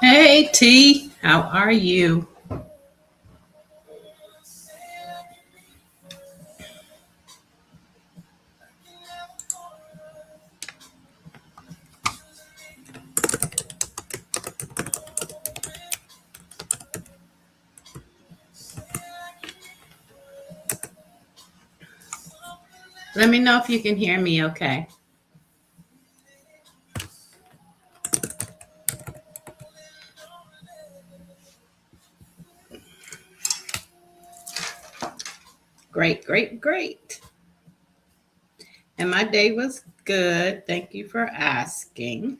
Hey T, how are you? Let me know if you can hear me okay. Great, great, great. And my day was good. Thank you for asking.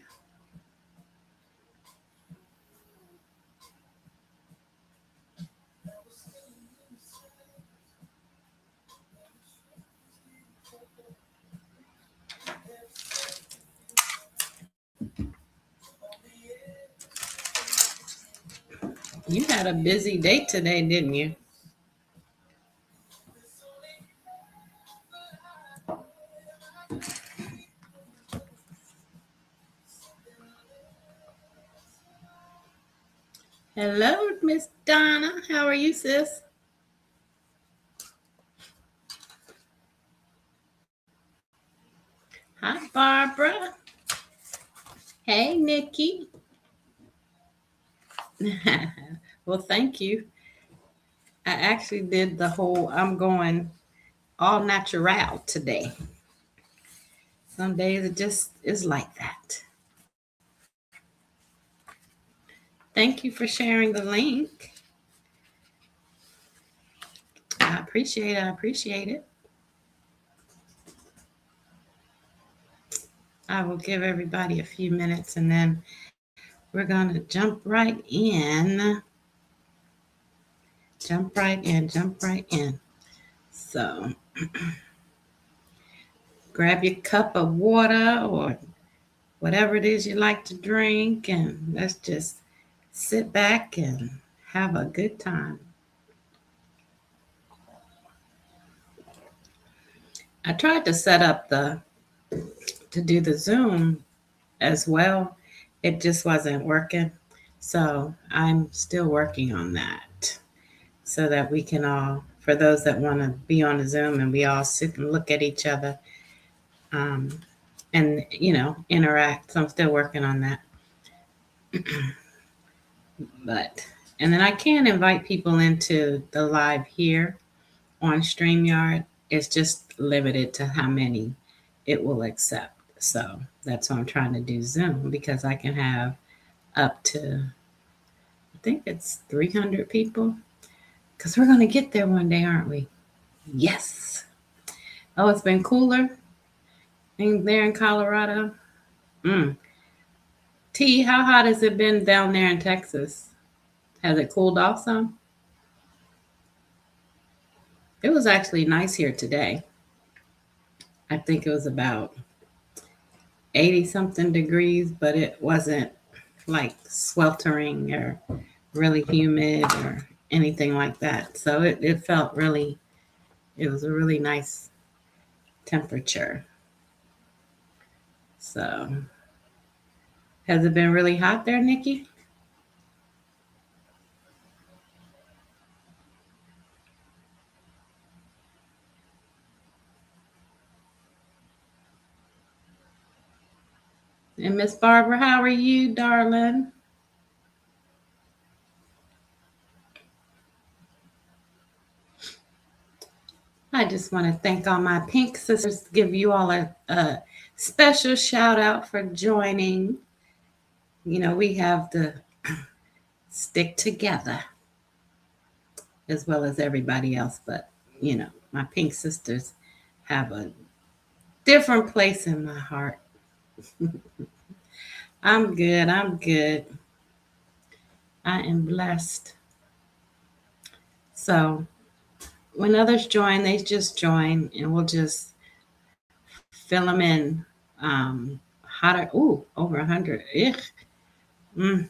You had a busy day today, didn't you? Hello, Miss Donna. How are you, sis? Hi, Barbara. Hey, Nikki. Well, thank you. I actually did the whole, I'm going all natural today. Some days it just is like that. Thank you for sharing the link. I appreciate it. I appreciate it. I will give everybody a few minutes and then we're going to jump right in. Jump right in. Jump right in. So grab your cup of water or whatever it is you like to drink and let's just sit back and have a good time. I tried to set up to do the Zoom as well. It just wasn't working. So I'm still working on that so that we can all, for those that want to be on the Zoom and we all sit and look at each other um, and, interact. So I'm still working on that. And then I can invite people into the live here on StreamYard. It's just limited to how many it will accept. So that's why I'm trying to do Zoom because I can have up to, I think it's 300 people because we're going to get there one day, aren't we? Yes. Oh, it's been cooler there in Colorado. Mm. T, how hot has it been down there in Texas? Has it cooled off some? It was actually nice here today. I think it was about 80 something degrees, but it wasn't like sweltering or really humid or anything like that. So it felt really, it was a really nice temperature. So has it been really hot there, Nikki? And Miss Barbara, how are you, darling? I just want to thank all my pink sisters, give you all a special shout out for joining. We have to stick together as well as everybody else, but my pink sisters have a different place in my heart. I'm good. I'm good. I am blessed. So when others join, they just join and we'll just fill them in. Hotter, over 100. Ugh. Mm.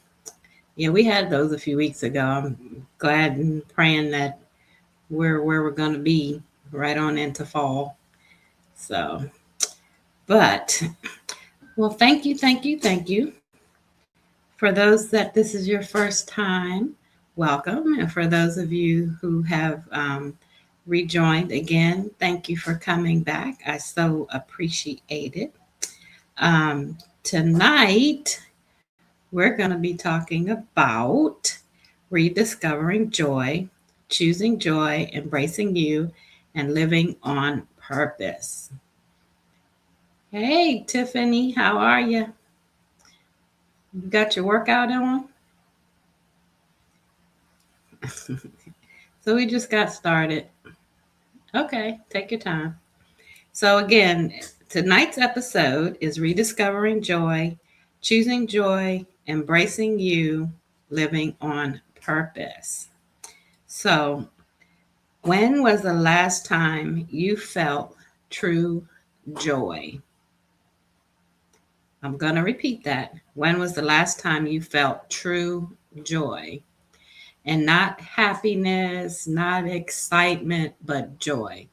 Yeah, we had those a few weeks ago. I'm glad and praying that we're where we're going to be right on into fall. So, but, well, thank you. For those that this is your first time, welcome. And for those of you who have rejoined again, thank you for coming back. I so appreciate it. Tonight, we're going to be talking about rediscovering joy, choosing joy, embracing you, and living on purpose. Hey, Tiffany, how are you? You got your workout on? So we just got started. Okay, take your time. So, again, tonight's episode is rediscovering joy, choosing joy, embracing you, living on purpose. So, when was the last time you felt true joy? I'm going to repeat that. When was the last time you felt true joy? And not happiness, not excitement, but joy.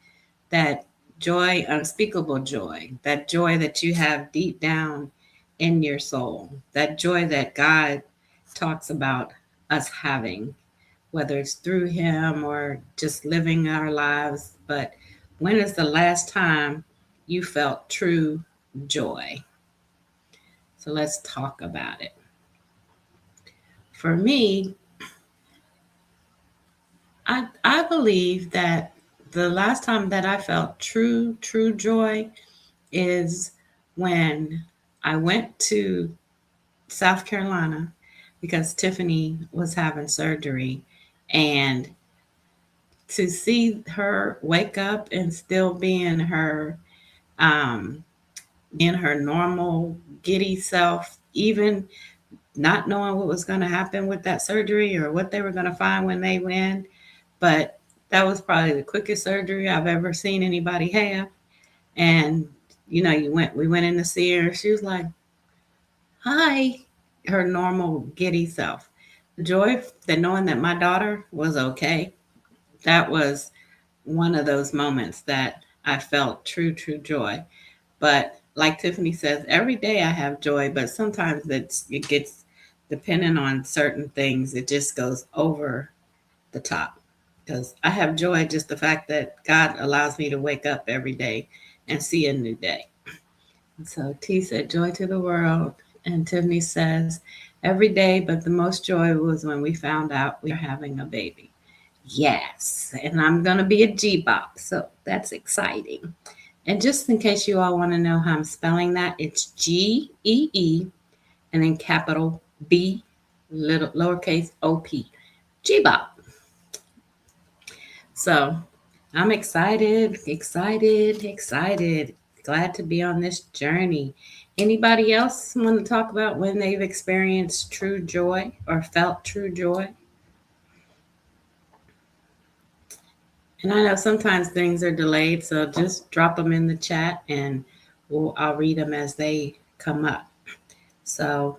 That joy, unspeakable joy, that joy that you have deep down in your soul, that joy that God talks about us having, whether it's through Him or just living our lives. But when is the last time you felt true joy? So let's talk about it. For me, I believe that the last time that I felt true joy is when I went to South Carolina because Tiffany was having surgery, and to see her wake up and still um, be in her normal giddy self, even not knowing what was going to happen with that surgery or what they were going to find when they went. But that was probably the quickest surgery I've ever seen anybody have. And we went in to see her. She was like, "Hi," her normal giddy self. The joy that knowing that my daughter was okay. That was one of those moments that I felt true joy. But like Tiffany says, every day I have joy, but sometimes it gets dependent on certain things. It just goes over the top because I have joy just the fact that God allows me to wake up every day and see a new day. So T said, "Joy to the world." And Tiffany says, "Every day, but the most joy was when we found out we are having a baby." Yes. And I'm going to be a G-Bop. So that's exciting. And just in case you all want to know how I'm spelling that, it's Gee and then capital B, little lowercase OP. G-Bop. So I'm excited. Glad to be on this journey. Anybody else want to talk about when they've experienced true joy or felt true joy? And I know sometimes things are delayed, so just drop them in the chat and I'll read them as they come up. So,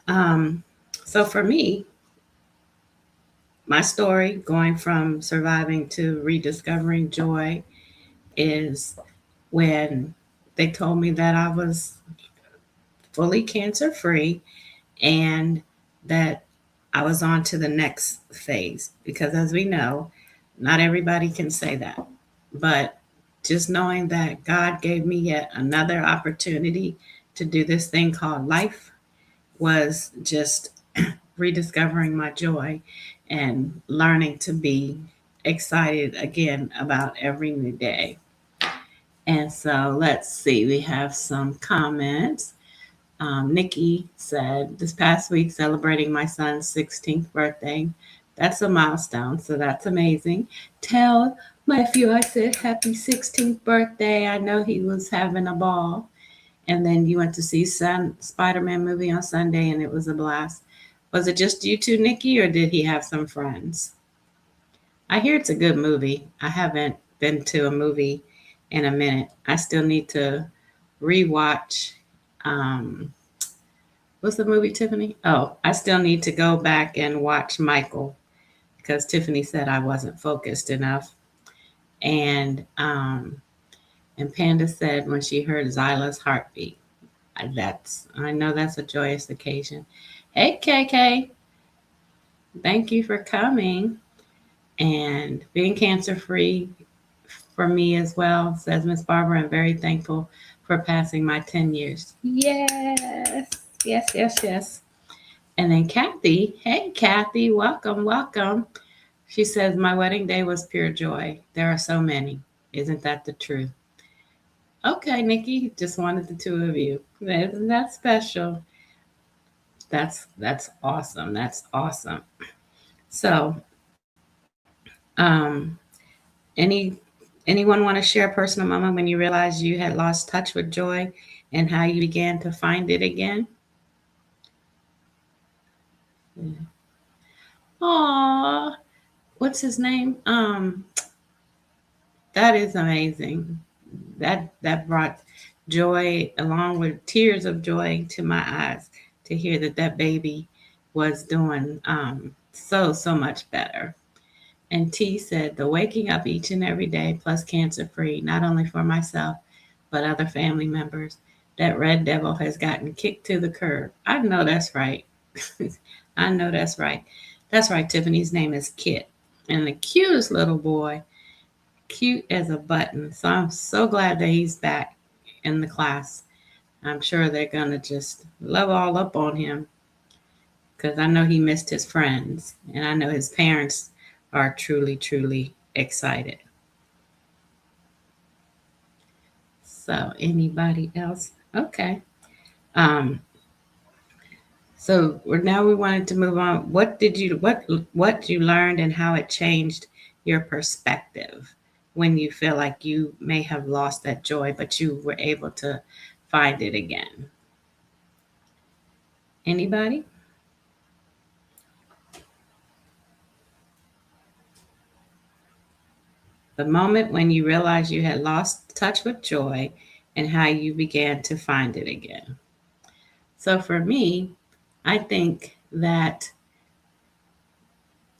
um, so for me, my story going from surviving to rediscovering joy is when they told me that I was fully cancer free and that I was on to the next phase. Because as we know, not everybody can say that. But just knowing that God gave me yet another opportunity to do this thing called life was just rediscovering my joy and learning to be excited again about every new day. And so let's see, we have some comments. Nikki said, "This past week celebrating my son's 16th birthday. That's a milestone, so that's amazing. Tell my nephew I said happy 16th birthday. I know he was having a ball." And then you went to see Spider-Man movie on Sunday, and it was a blast. Was it just you two, Nikki, or did he have some friends? I hear it's a good movie. I haven't been to a movie in a minute. I still need to rewatch. Um, what's the movie, Tiffany? Oh, I still need to go back and watch Michael because Tiffany said I wasn't focused enough. And and Panda said when she heard Zyla's heartbeat. I know that's a joyous occasion. Hey KK, thank you for coming and being cancer free for me as well, says Miss Barbara. I'm very thankful for passing my 10 years. Yes, yes, yes, yes. And then Kathy, hey Kathy, welcome, welcome. She says, my wedding day was pure joy. There are so many. Isn't that the truth? Okay, Nikki, just wanted the two of you. Isn't that special? That's awesome. That's awesome. So, um, any anyone want to share a personal moment when you realized you had lost touch with joy and how you began to find it again? Aw, what's his name? That is amazing. That brought joy along with tears of joy to my eyes to hear that that baby was doing so much better. And T said, the waking up each and every day plus cancer free, not only for myself, but other family members. That red devil has gotten kicked to the curb. I know that's right. I know that's right. That's right. Tiffany's name is Kit. And the cutest little boy, cute as a button. So I'm so glad that he's back in the class. I'm sure they're going to just love all up on him because I know he missed his friends. And I know his parents are truly excited. So anybody else? Okay. Um, so we wanted to move on. What you learned and how it changed your perspective when you feel like you may have lost that joy, but you were able to find it again. Anybody? The moment when you realized you had lost touch with joy and how you began to find it again. So for me, I think that,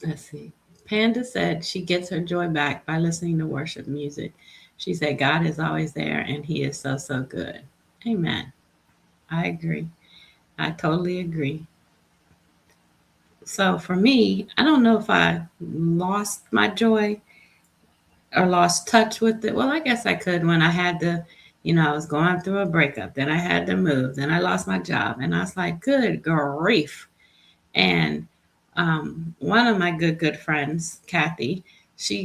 let's see, Panda said she gets her joy back by listening to worship music. She said, God is always there and he is so good. Amen. I agree. I totally agree. So for me, I don't know if I lost my joy or lost touch with it. Well, I guess I could when I had to, I was going through a breakup, then I had to move, then I lost my job. And I was like, good grief. And one of my good friends, Kathy,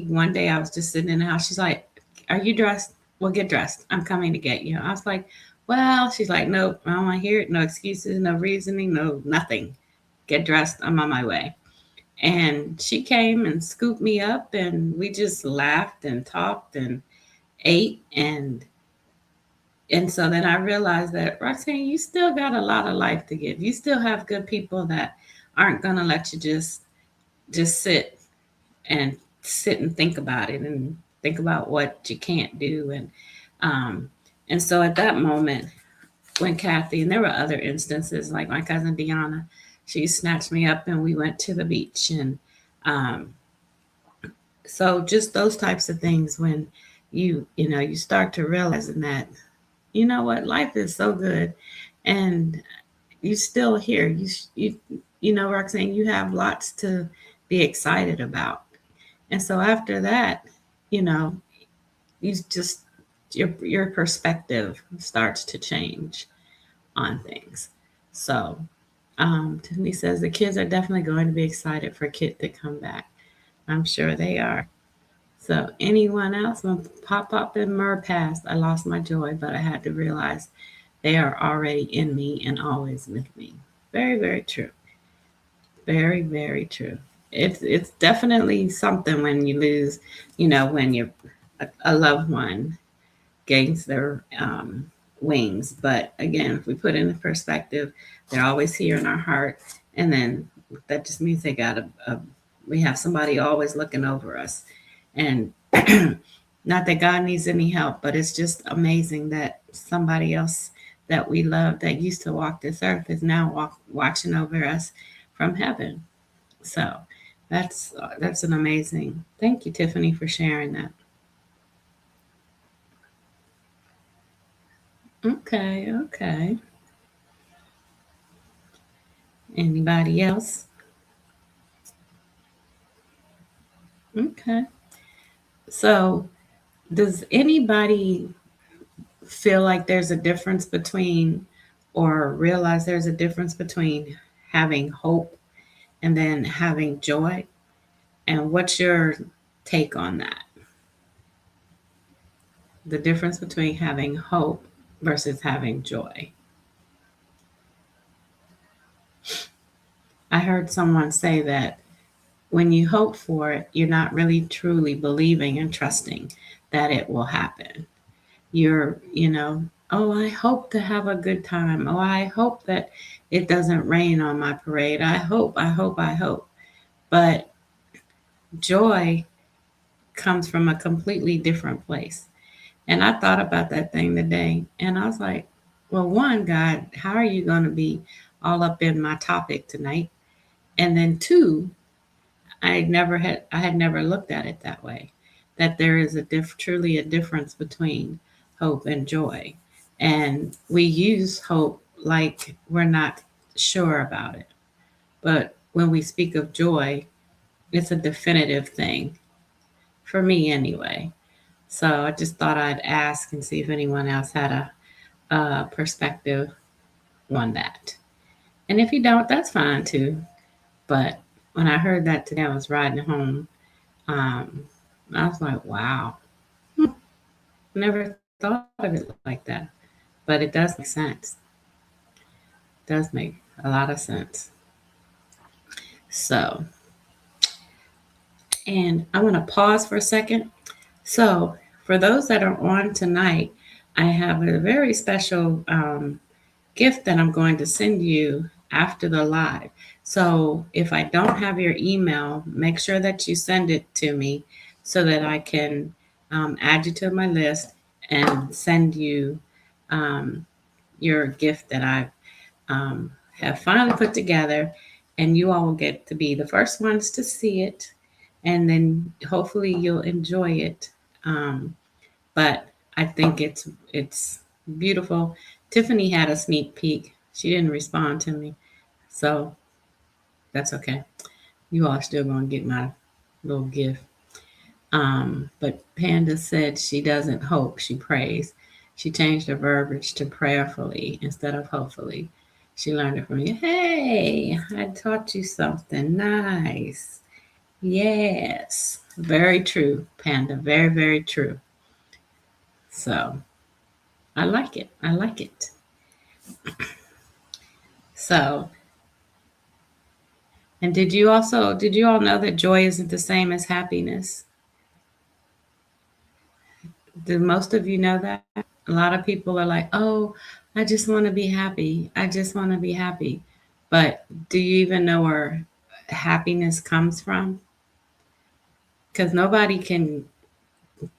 one day I was just sitting in the house. She's like, are you dressed? Well, get dressed. I'm coming to get you. I was like, well, she's like, nope, I don't want to hear it. No excuses, no reasoning, no nothing. Get dressed. I'm on my way. And she came and scooped me up, and we just laughed and talked and ate. And so then I realized that, Roxanne, you still got a lot of life to give. You still have good people that aren't going to let you just sit and think about it and think about what you can't do. Um, and so at that moment, when Kathy, and there were other instances like my cousin Deanna, she snatched me up and we went to the beach. And um, so just those types of things when you start to realizing that, you know what, life is so good and you still here. Roxanne, you have lots to be excited about. And so after that, you know, you just your perspective starts to change on things. So Tiffany says the kids are definitely going to be excited for Kit to come back. I'm sure they are. So anyone else? When Pop and Mur passed, I lost my joy, but I had to realize they are already in me and always with me. Very true. Very true. It's definitely something when you lose, when a loved one gains their wings. But again, if we put in the perspective, they're always here in our heart. And then that just means they got we have somebody always looking over us. And not that God needs any help, but it's just amazing that somebody else that we love that used to walk this earth is now watching over us from heaven. So that's an amazing. Thank you, Tiffany, for sharing that. Okay, okay. Anybody else? Okay. So, does anybody feel like there's a difference between, or realize there's a difference between having hope and then having joy? And what's your take on that? The difference between having hope versus having joy. I heard someone say that when you hope for it, you're not really truly believing and trusting that it will happen. Oh, I hope to have a good time. Oh, I hope that it doesn't rain on my parade. I hope, I hope, I hope. But joy comes from a completely different place. And I thought about that thing today, and I was like, well, one, God, how are you going to be all up in my topic tonight? And then two, I had never looked at it that way. That there is truly a difference between hope and joy. And we use hope like we're not sure about it. But when we speak of joy, it's a definitive thing for me anyway. So I just thought I'd ask and see if anyone else had a perspective on that. And if you don't, that's fine too. But when I heard that today, I was riding home. Um, I was like, wow, never thought of it like that. But it does make sense. It does make a lot of sense. So, and I want to pause for a second. So, for those that are on tonight, I have a very special gift that I'm going to send you after the live. So, if I don't have your email, make sure that you send it to me so that I can add you to my list and send you um, your gift that I have finally put together. And you all will get to be the first ones to see it. And then hopefully you'll enjoy it. Um, but I think it's beautiful. Tiffany had a sneak peek. She didn't respond to me, so that's okay. You all still gonna get my little gift. But Panda said she doesn't hope, she prays. She changed her verbiage to prayerfully instead of hopefully. She learned it from you. Hey, I taught you something nice. Yes, very true, Panda. Very, very true. So I like it. I like it. So, and did you all know that joy isn't the same as happiness? Did most of you know that? A lot of people are like, oh, I just want to be happy. I just want to be happy. But do you even know where happiness comes from? Because nobody can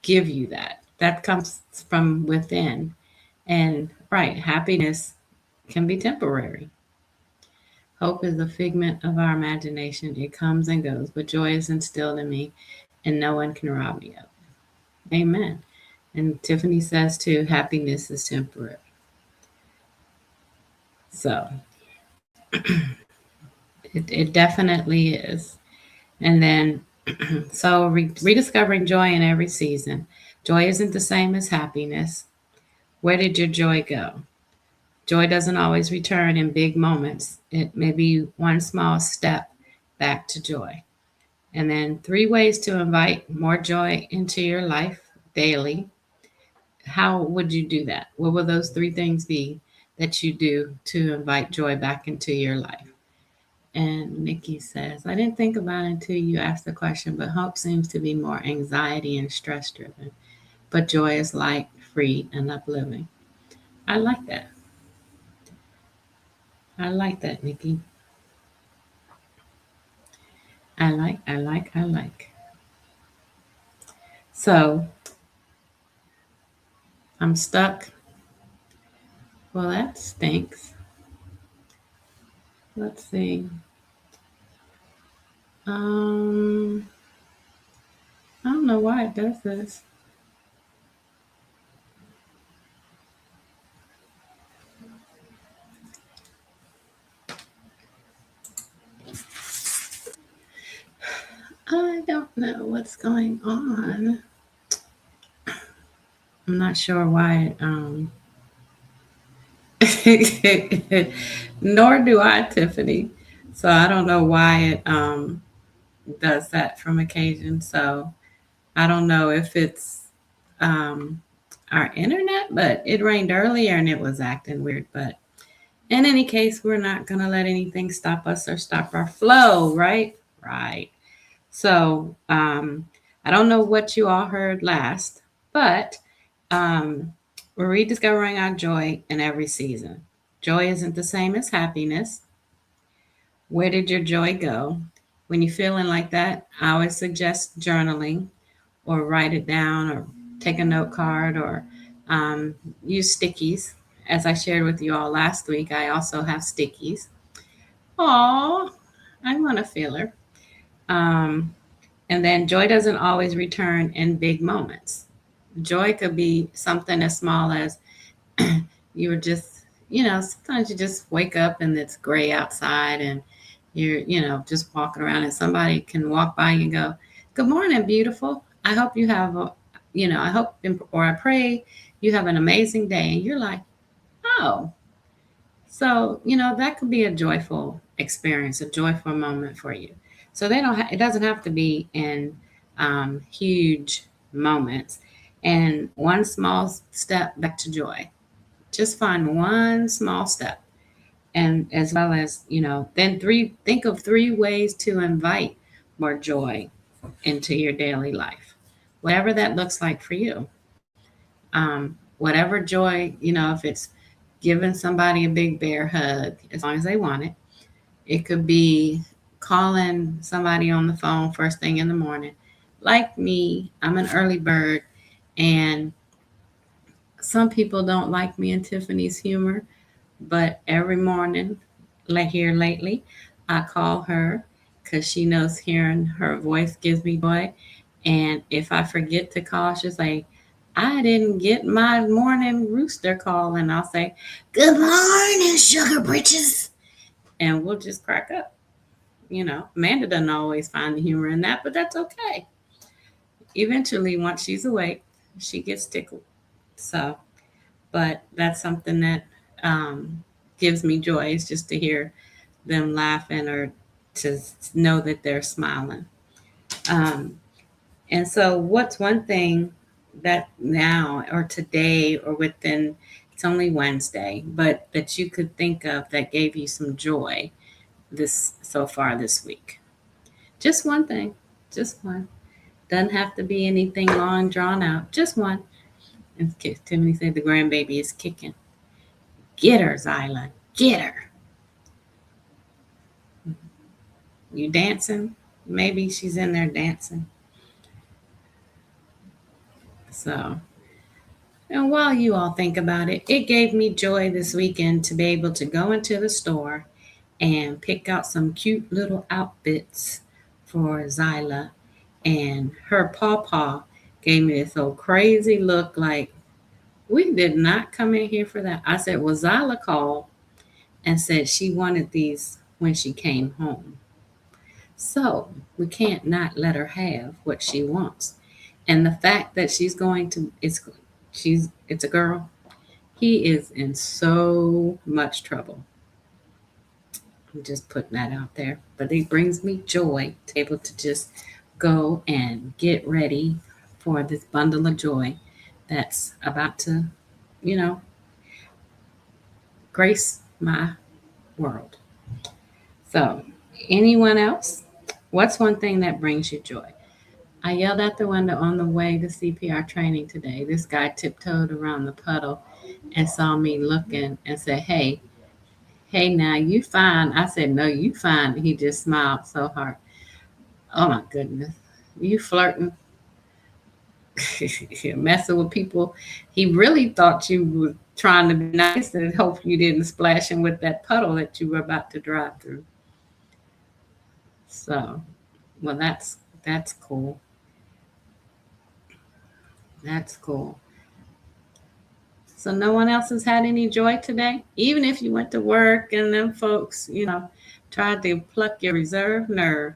give you that. That comes from within. And right, happiness can be temporary. Hope is a figment of our imagination. It comes and goes, but joy is instilled in me, and no one can rob me of it. Amen. And Tiffany says too, happiness is temporary. So it definitely is. And then, so rediscovering joy in every season. Joy isn't the same as happiness. Where did your joy go? Joy doesn't always return in big moments. It may be one small step back to joy. And then 3 ways to invite more joy into your life daily. How would you do that? What will those 3 things be that you do to invite joy back into your life? And Nikki says, I didn't think about it until you asked the question, but hope seems to be more anxiety and stress driven. But joy is light, free, and uplifting. I like that. I like that, Nikki. I like. So I'm stuck. Well, that stinks. Let's see. Um, I don't know why it does this. I don't know what's going on. I'm not sure why nor do I, Tiffany. So I don't know why it does that from occasion. So I don't know if it's um, our internet, but it rained earlier and it was acting weird. But in any case, we're not going to let anything stop us or stop our flow, right? Right. So I don't know what you all heard last, but um, we're rediscovering our joy in every season. Joy isn't the same as happiness. Where did your joy go? When you're feeling like that, I always suggest journaling or write it down or take a note card or um, use stickies. As I shared with you all last week, I also have stickies. Aw, I want to feel her. Um, and then joy doesn't always return in big moments. Joy could be something as small as you were just, sometimes you just wake up and it's gray outside and you're, just walking around and somebody can walk by and go, "Good morning, beautiful. I hope you have a, I hope or I pray you have an amazing day." And you're like, "Oh." So, that could be a joyful experience, a joyful moment for you. So it doesn't have to be in huge moments. And one small step back to joy. Just find one small step, and as well as then think of 3 ways to invite more joy into your daily life, whatever that looks like for you. Whatever joy, if it's giving somebody a big bear hug as long as they want it. It could be calling somebody on the phone first thing in the morning. Like me, I'm an early bird, and some people don't like me and Tiffany's humor. But every morning, like here lately, I call her because she knows hearing her voice gives me joy. And if I forget to call, she's like, "I didn't get my morning rooster call." And I'll say, "Good morning, sugar britches." And we'll just crack up. Amanda doesn't always find the humor in that, but that's okay. Eventually, once she's awake, she gets tickled. So, but that's something that gives me joy is just to hear them laughing or to know that they're smiling. Um, and so, what's one thing that now or today or within, it's only Wednesday, but that you could think of that gave you some joy this so far this week? Just one thing, just one. Doesn't have to be anything long drawn out, just one. And Tiffany said the grandbaby is kicking. Get her, Zyla. Get her. You dancing? Maybe she's in there dancing. So, and while you all think about it, it gave me joy this weekend to be able to go into the store and pick out some cute little outfits for Zyla. And her pawpaw gave me this old crazy look like, "We did not come in here for that." I said, "Well, Zyla called and said she wanted these when she came home. So we can't not let her have what she wants." And the fact that it's a girl, he is in so much trouble. I'm just putting that out there. But it brings me joy to be able to just go and get ready for this bundle of joy that's about to, you know, grace my world. So, anyone else? What's one thing that brings you joy? I yelled out the window on the way to CPR training today. This guy tiptoed around the puddle and saw me looking and said, hey, now you fine." I said, "No, you fine." He just smiled so hard. Oh my goodness. You flirting, you're messing with people. He really thought you were trying to be nice and hope you didn't splash him with that puddle that you were about to drive through. So, well, that's cool. That's cool. So no one else has had any joy today? Even if you went to work and them folks, tried to pluck your reserve nerve,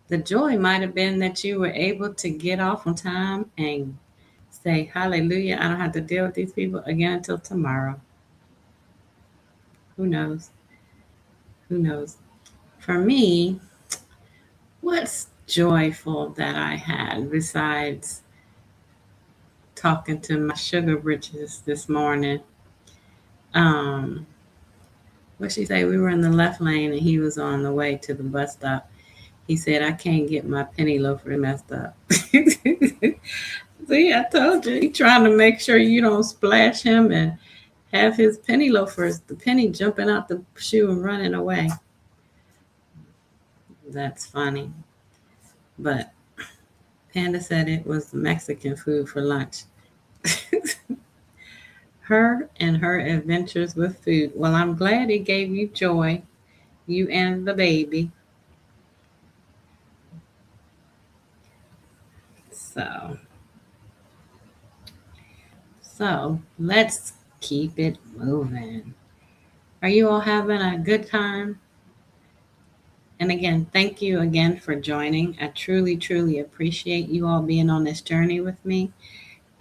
the joy might have been that you were able to get off on time and say, hallelujah, I don't have to deal with these people again until tomorrow. Who knows? Who knows? For me, what's joyful that I had besides talking to my sugar britches this morning? Um, what she say? We were in the left lane and he was on the way to the bus stop. He said, I can't get my penny loafer messed up. See, I told you, he trying to make sure you don't splash him and have his penny loafers, the penny jumping out the shoe and running away. That's funny. But Panda said it was Mexican food for lunch. Her and her adventures with food. Well, I'm glad it gave you joy, you and the baby. So, so let's keep it moving. Are you all having a good time? And again, thank you again for joining. I truly, truly appreciate you all being on this journey with me.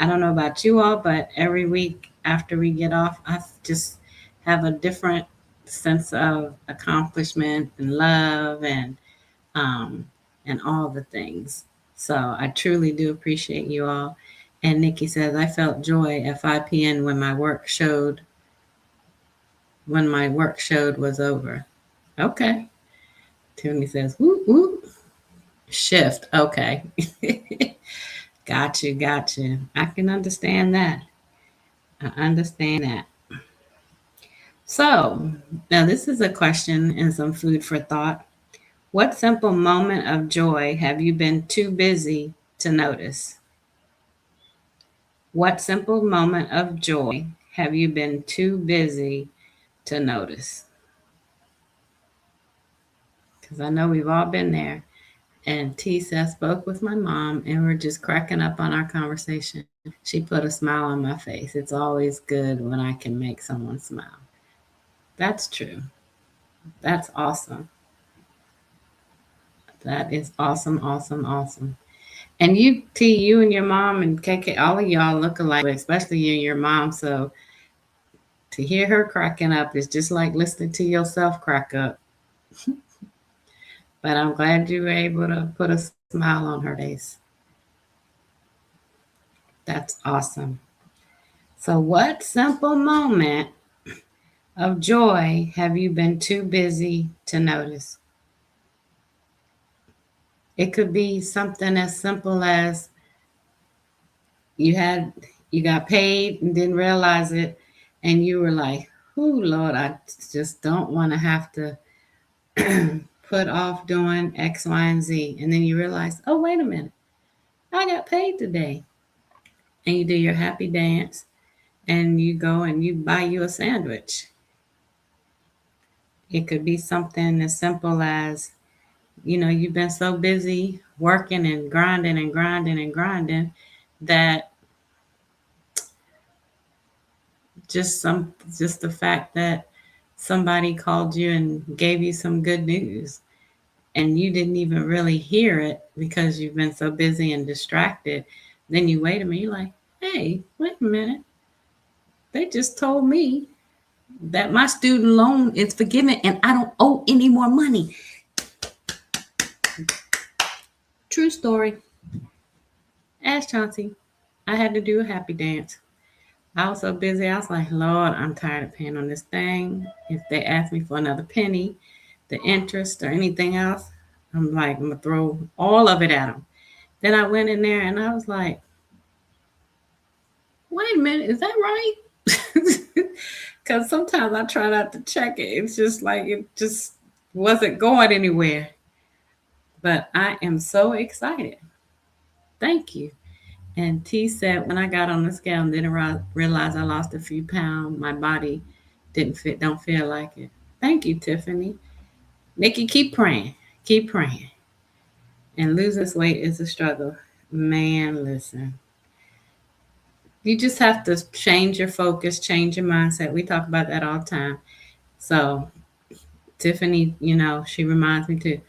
I don't know about you all, but every week after we get off, I just have a different sense of accomplishment and love um, and all the things. So I truly do appreciate you all. And Nikki says, I felt joy at 5 p.m. when my work showed was over. Okay. Tony says, whoop, whoop. Shift. Okay. Got you. Got you. I can understand that. I understand that. So, now this is a question and some food for thought. What simple moment of joy have you been too busy to notice? What simple moment of joy have you been too busy to notice? Because I know we've all been there. And T says, spoke with my mom, and we're just cracking up on our conversation. She put a smile on my face. It's always good when I can make someone smile. That's true. That's awesome. That is awesome, awesome, awesome. And you, T, you and your mom and KK, all of y'all look alike, especially you and your mom. So to hear her cracking up is just like listening to yourself crack up. But I'm glad you were able to put a smile on her face. That's awesome. So, what simple moment of joy have you been too busy to notice? It could be something as simple as you had you got paid and didn't realize it, and you were like, "Oh Lord, I just don't want to have to put off doing X, Y, and Z." And then you realize, "Oh, wait a minute, I got paid today." And you do your happy dance, and you go and you buy you a sandwich. It could be something as simple as you've been so busy working and grinding and grinding and grinding that just the fact that somebody called you and gave you some good news and you didn't even really hear it because you've been so busy and distracted. Then you wait a minute, you're like, hey, wait a minute. They just told me that my student loan is forgiven and I don't owe any more money. True story. Ask Chauncey. I had to do a happy dance. I was so busy. I was like, Lord, I'm tired of paying on this thing. If they ask me for another penny, the interest or anything else, I'm like, I'm going to throw all of it at them. Then I went in there and I was like, wait a minute, is that right? Because sometimes I try not to check it. It's just like it just wasn't going anywhere. But I am so excited. Thank you. And T said, when I got on the scale and didn't realize I lost a few pounds, my body don't feel like it. Thank you, Tiffany. Nikki, keep praying. Keep praying. And losing this weight is a struggle. Man, listen. You just have to change your focus, change your mindset. We talk about that all the time. So, Tiffany, she reminds me too,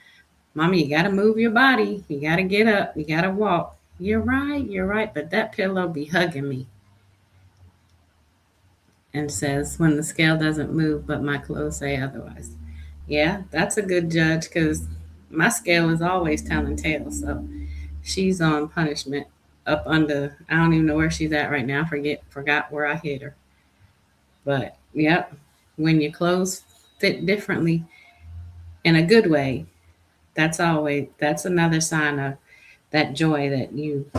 Mommy, you got to move your body. You got to get up. You got to walk. You're right. You're right. But that pillow be hugging me and says, when the scale doesn't move, but my clothes say otherwise. Yeah, that's a good judge because my scale is always telling tales. So she's on punishment up under, I don't even know where she's at right now. Forgot where I hit her. But yep, when your clothes fit differently in a good way, that's another sign of that joy that you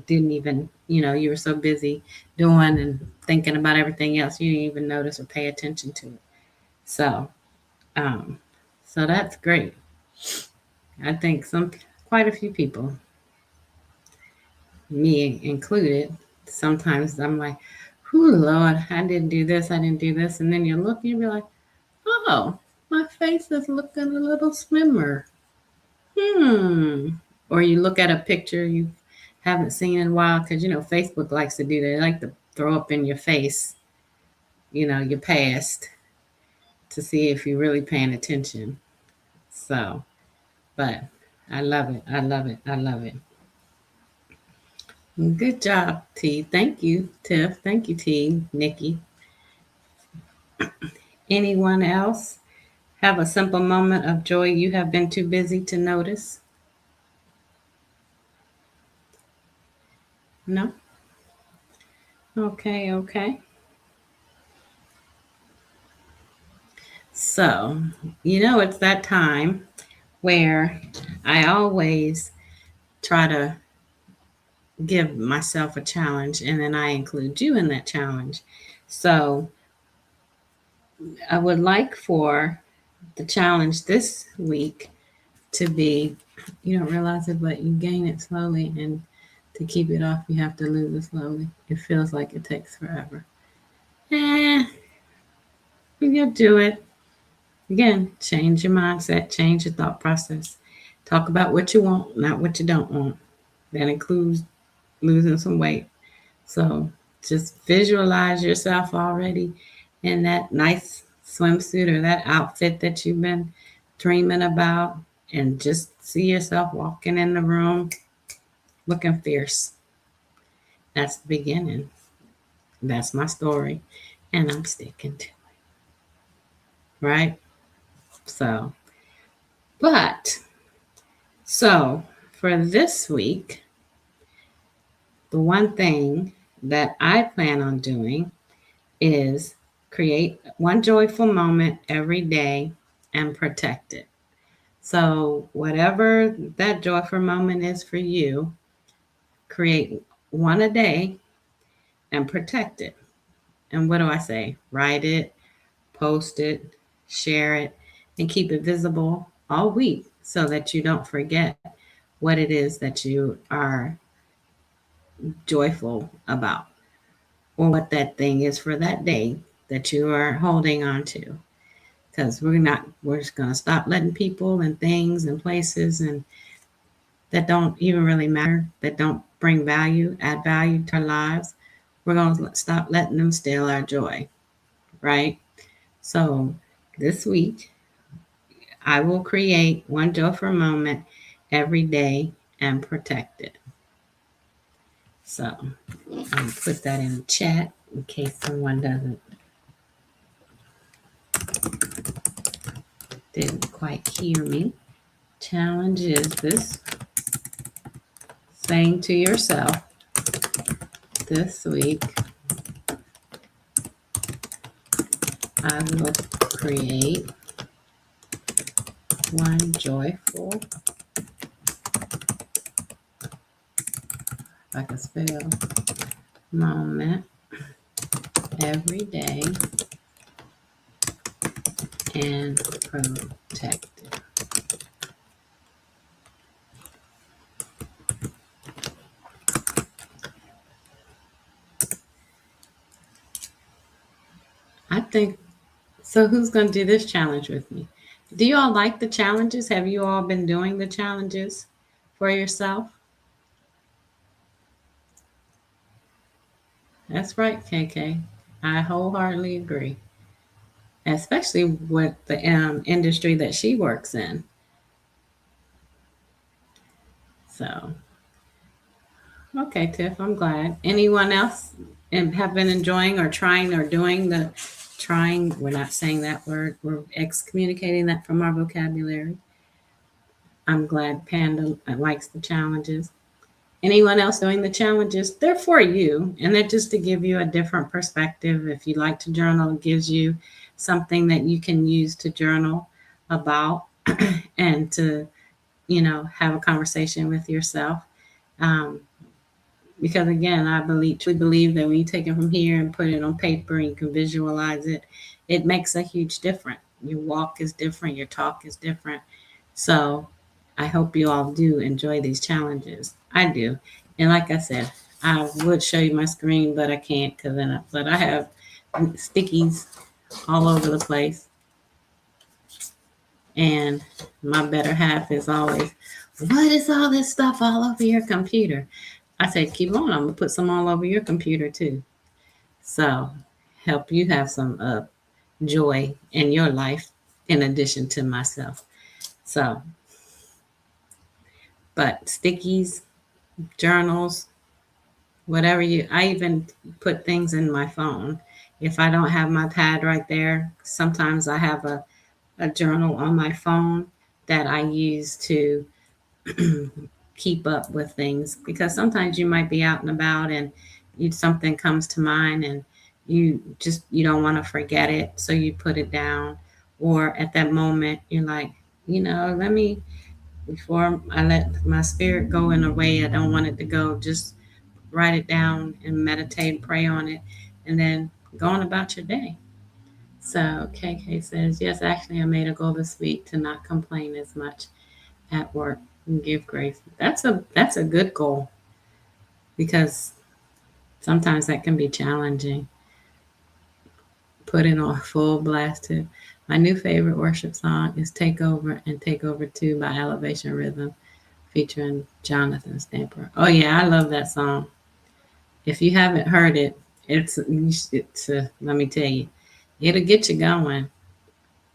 didn't even, you were so busy doing and thinking about everything else, you didn't even notice or pay attention to it. So, um, so that's great. I think quite a few people, me included, sometimes I'm like, "Whoo, Lord, I didn't do this, I didn't do this," and then you look and you be like, "Oh, my face is looking a little slimmer." Or you look at a picture you haven't seen in a while because Facebook likes to do that. They like to throw up in your face, your past to see if you're really paying attention. So, but I love it. I love it. I love it. Good job, T. Thank you, Tiff. Thank you, T. Nikki. Anyone else have a simple moment of joy you have been too busy to notice? No? Okay, okay. So, it's that time where I always try to give myself a challenge and then I include you in that challenge. So, I would like for the challenge this week to be you don't realize it, but you gain it slowly. And to keep it off, you have to lose it slowly. It feels like it takes forever. You'll do it. Again, change your mindset, change your thought process. Talk about what you want, not what you don't want. That includes losing some weight. So just visualize yourself already in that nice swimsuit or that outfit that you've been dreaming about, and just see yourself walking in the room looking fierce. That's the beginning. That's my story, and I'm sticking to it. Right? So, but, so for this week, the one thing that I plan on doing is create one joyful moment every day and protect it. So, whatever that joyful moment is for you, create one a day and protect it. And what do I say? Write it, post it, share it, and keep it visible all week so that you don't forget what it is that you are joyful about, or what that thing is for that day that you are holding on to. Because we're just going to stop letting people and things and places and that don't even really matter, that don't bring value, add value to our lives. We're going to stop letting them steal our joy, right? So this week, I will create one joyful moment every day and protect it. So I'll put that in the chat in case someone didn't quite hear me. Challenge is this: saying to yourself this week, I will create one joyful, if I can spell, moment every day and protect it. think so. Who's going to do this challenge with me? Do you all like the challenges? Have you all been doing the challenges for yourself? That's right, KK. I wholeheartedly agree, especially with the industry that she works in. So, okay, Tiff, I'm glad. Anyone else have been enjoying or trying or doing the trying? We're not saying that word, we're excommunicating that from our vocabulary. I'm glad Panda likes the challenges. Anyone else doing the challenges? They're for you, and they're just to give you a different perspective. If you like to journal, it gives you something that you can use to journal about and to, have a conversation with yourself. Um, because again, I truly believe that when you take it from here and put it on paper and you can visualize it, it makes a huge difference. Your walk is different, your talk is different. So I hope you all do enjoy these challenges. I do. And like I said, I would show you my screen, but I can't but I have stickies all over the place. And my better half is always, what is all this stuff all over your computer? I said, keep on. I'm going to put some all over your computer too. So help you have some joy in your life in addition to myself. So, but stickies, journals, whatever I even put things in my phone. If I don't have my pad right there, sometimes I have a journal on my phone that I use to keep up with things, because sometimes you might be out and about and something comes to mind and you don't want to forget it, so you put it down, or at that moment you're like, let me, before I let my spirit go in a way I don't want it to go, just write it down and meditate, pray on it, and then go on about your day. So KK says, yes, actually I made a goal this week to not complain as much at work and give grace. That's a good goal, because sometimes that can be challenging. Put it on full blast too. My new favorite worship song is Take Over and Take Over 2 by Elevation Rhythm, featuring Jonathan Stamper. Oh yeah, I love that song. If you haven't heard it, it's let me tell you, it'll get you going.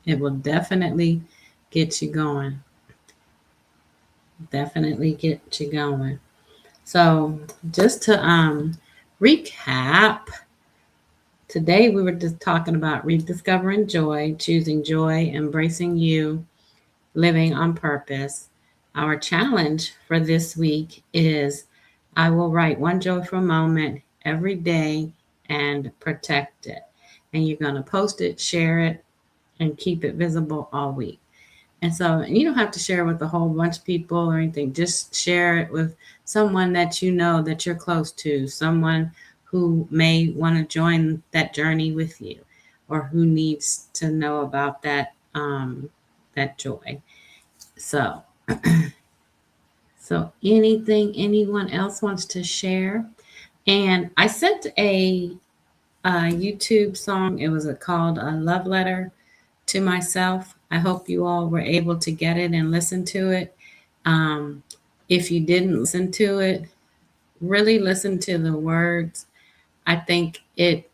It will definitely get you going. Definitely get you going. So just to recap, today we were just talking about rediscovering joy, choosing joy, embracing you, living on purpose. Our challenge for this week is I will write one joyful moment every day and protect it. And you're going to post it, share it, and keep it visible all week. And so you don't have to share it with a whole bunch of people or anything. Just share it with someone that you know that you're close to, someone who may want to join that journey with you, or who needs to know about that joy. So, so anyone else wants to share? And I sent a YouTube song. It was called a love letter to myself. I hope you all were able to get it and listen to it. If you didn't listen to it, really listen to the words. I think it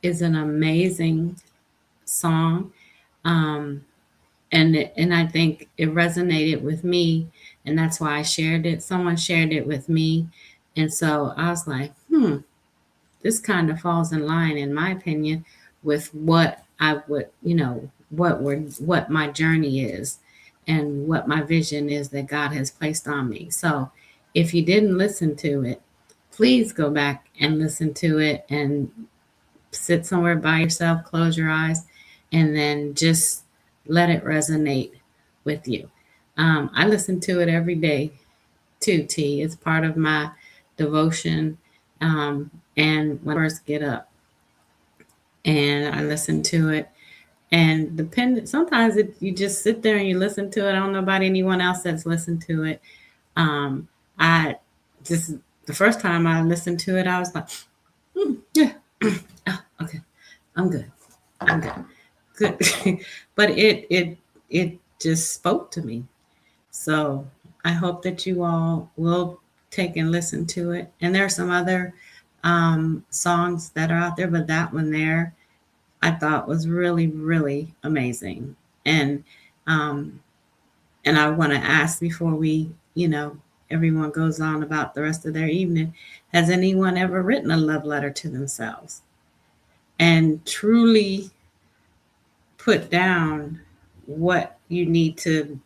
is an amazing song. And I think it resonated with me, and that's why I shared it. Someone shared it with me, and so I was like, this kind of falls in line, in my opinion, with what I would, what my journey is and what my vision is that God has placed on me. So if you didn't listen to it, please go back and listen to it and sit somewhere by yourself, close your eyes, and then just let it resonate with you. I listen to it every day too, T. It's part of my devotion. And when I first get up and I listen to it, and sometimes you just sit there and you listen to it. I don't know about anyone else that's listened to it. I just, the first time I listened to it, I was like, yeah, oh, okay, I'm good. I'm good. Good. But it just spoke to me. So I hope that you all will take and listen to it. And there are some other songs that are out there, but that one there I thought was really, really amazing. And um, and I want to ask before we, everyone goes on about the rest of their evening, has anyone ever written a love letter to themselves and truly put down what you need to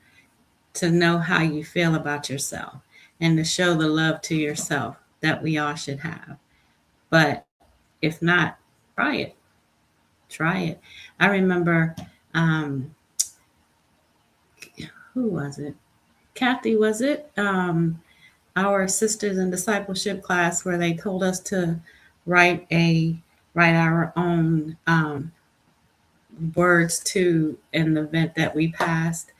know how you feel about yourself and to show the love to yourself that we all should have? But if not, try it. Try it. I remember, um, who was it? Kathy, was it? Our sisters in discipleship class where they told us to write a write our own words to an event that we passed,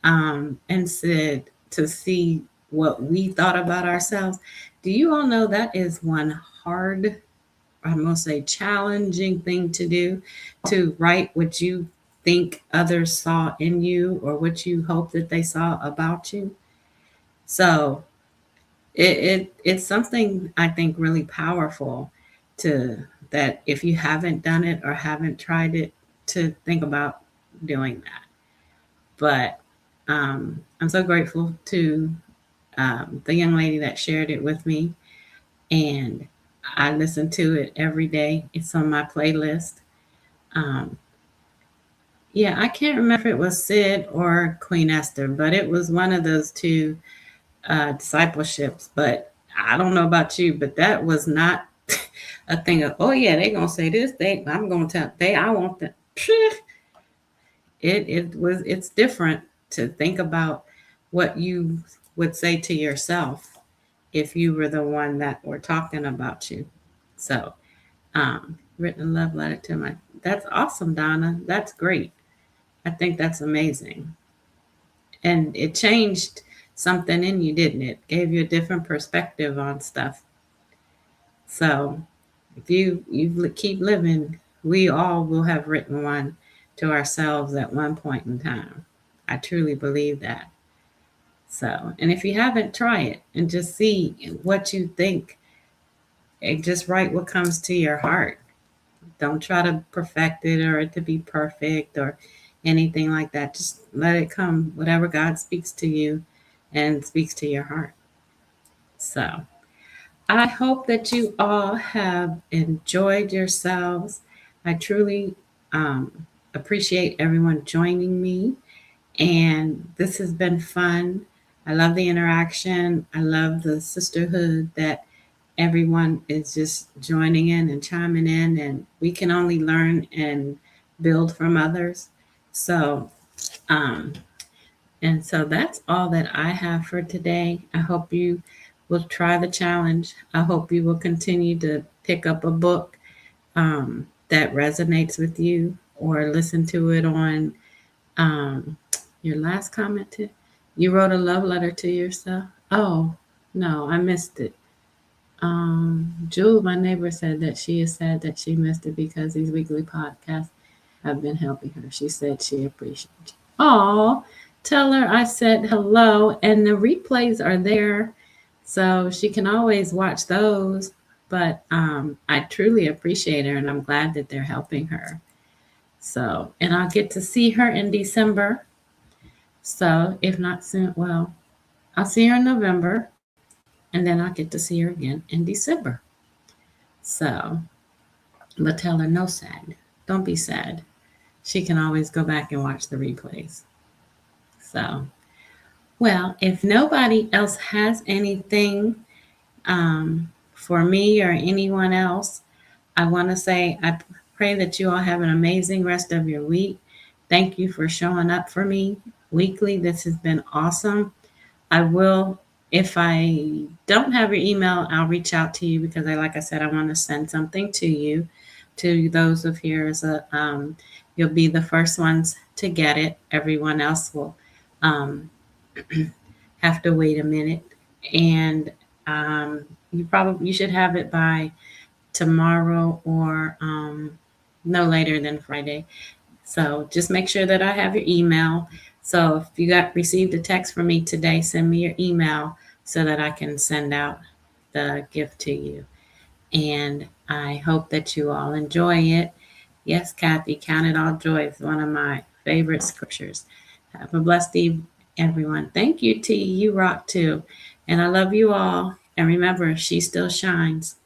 and said to see what we thought about ourselves. Do you all know that is one hard, I'm going to say challenging thing to do, to write what you think others saw in you or what you hope that they saw about you? So it's something I think really powerful to that if you haven't done it or haven't tried it, to think about doing that. But I'm so grateful to the young lady that shared it with me, and I listen to it every day. It's on my playlist. Um, yeah, I can't remember if it was Sid or Queen Esther, but it was one of those two discipleships. But I don't know about you, but that was not a thing of, oh yeah, they're gonna say this. I'm gonna tell they I want that. It's different to think about what you would say to yourself if you were the one that were talking about you. So, written a love letter to my. That's awesome, Donna. That's great. I think that's amazing. And it changed something in you, didn't it? Gave you a different perspective on stuff. So if you keep living, we all will have written one to ourselves at one point in time. I truly believe that. So, and if you haven't, try it and just see what you think and just write what comes to your heart. Don't try to perfect it or it to be perfect or anything like that. Just let it come, whatever God speaks to you and speaks to your heart. So, I hope that you all have enjoyed yourselves. I truly appreciate everyone joining me, and this has been fun. I love the interaction. I love the sisterhood that everyone is just joining in and chiming in, and we can only learn and build from others. So, um, and so that's all that I have for today. I hope you will try the challenge. I hope you will continue to pick up a book that resonates with you or listen to it on um, your last comment. You wrote a love letter to yourself. Oh, no, I missed it. Jewel, my neighbor, said that she is sad that she missed it because these weekly podcasts have been helping her. She said she appreciates it. Oh, tell her I said hello, and the replays are there, so she can always watch those. But I truly appreciate her, and I'm glad that they're helping her. So, and I'll get to see her in December. So, if not soon, well, I'll see her in November, and then I'll get to see her again in December. So, but tell her no sad. Don't be sad. She can always go back and watch the replays. So, well, if nobody else has anything for me or anyone else, I want to say I pray that you all have an amazing rest of your week. Thank you for showing up for me weekly. This has been awesome. I will, if I don't have your email, I'll reach out to you because like I said, I want to send something to you. To those of here as you'll be the first ones to get it. Everyone else will um, have to wait a minute, and you should have it by tomorrow or no later than Friday. So just make sure that I have your email. So if you got received a text from me today, send me your email so that I can send out the gift to you. And I hope that you all enjoy it. Yes, Kathy, count it all joy is one of my favorite scriptures. Have a blessed eve, everyone. Thank you, T. You rock too. And I love you all. And remember, she still shines.